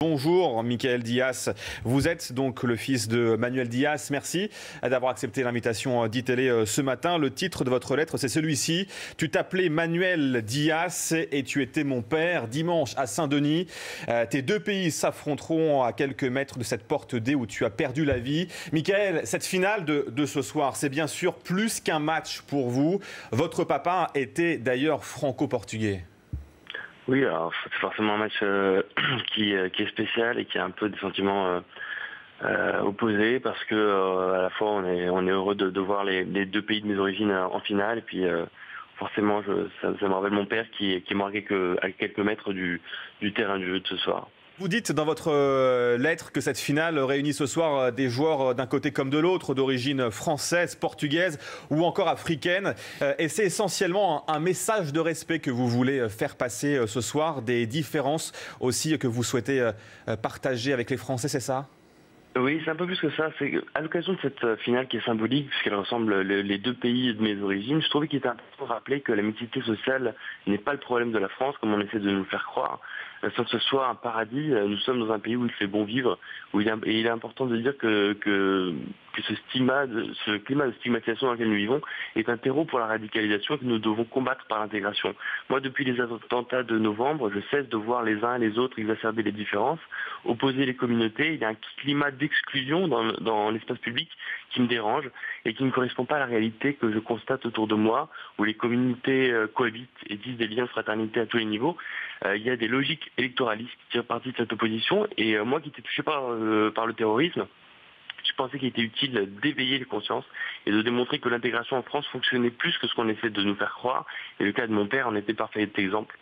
Bonjour Michael Diaz, vous êtes donc le fils de Manuel Diaz, merci d'avoir accepté l'invitation d'ITélé ce matin. Le titre de votre lettre c'est celui-ci, tu t'appelais Manuel Diaz et tu étais mon père. Dimanche à Saint-Denis, tes deux pays s'affronteront à quelques mètres de cette porte D où tu as perdu la vie. Michael, cette finale de ce soir, c'est bien sûr plus qu'un match pour vous. Votre papa était d'ailleurs franco-portugais. Oui, alors c'est forcément un match qui est spécial et qui a un peu des sentiments opposés parce que à la fois on est heureux de voir les deux pays de mes origines en finale et puis forcément ça me rappelle mon père qui est mort à quelques mètres du terrain de jeu de ce soir. Vous dites dans votre lettre que cette finale réunit ce soir des joueurs d'un côté comme de l'autre, d'origine française, portugaise ou encore africaine. Et c'est essentiellement un message de respect que vous voulez faire passer ce soir, des différences aussi que vous souhaitez partager avec les Français, c'est ça ? Oui, c'est un peu plus que ça. C'est à l'occasion de cette finale qui est symbolique, puisqu'elle ressemble les deux pays de mes origines, je trouvais qu'il était important de rappeler que la mixité sociale n'est pas le problème de la France, comme on essaie de nous le faire croire. Sans que ce soit un paradis, nous sommes dans un pays où il fait bon vivre, et il est important de dire que ce climat de stigmatisation dans lequel nous vivons est un terreau pour la radicalisation et que nous devons combattre par l'intégration. Moi, depuis les attentats de novembre, je cesse de voir les uns et les autres exacerber les différences, opposer les communautés. Il y a un climat d'exclusion dans l'espace public qui me dérange et qui ne correspond pas à la réalité que je constate autour de moi, où les communautés cohabitent et disent des liens de fraternité à tous les niveaux. Il y a des logiques électoralistes qui tirent parti de cette opposition et moi qui étais touché par le terrorisme, je pensais qu'il était utile d'éveiller les consciences et de démontrer que l'intégration en France fonctionnait plus que ce qu'on essaie de nous faire croire. Et le cas de mon père en était parfait exemple.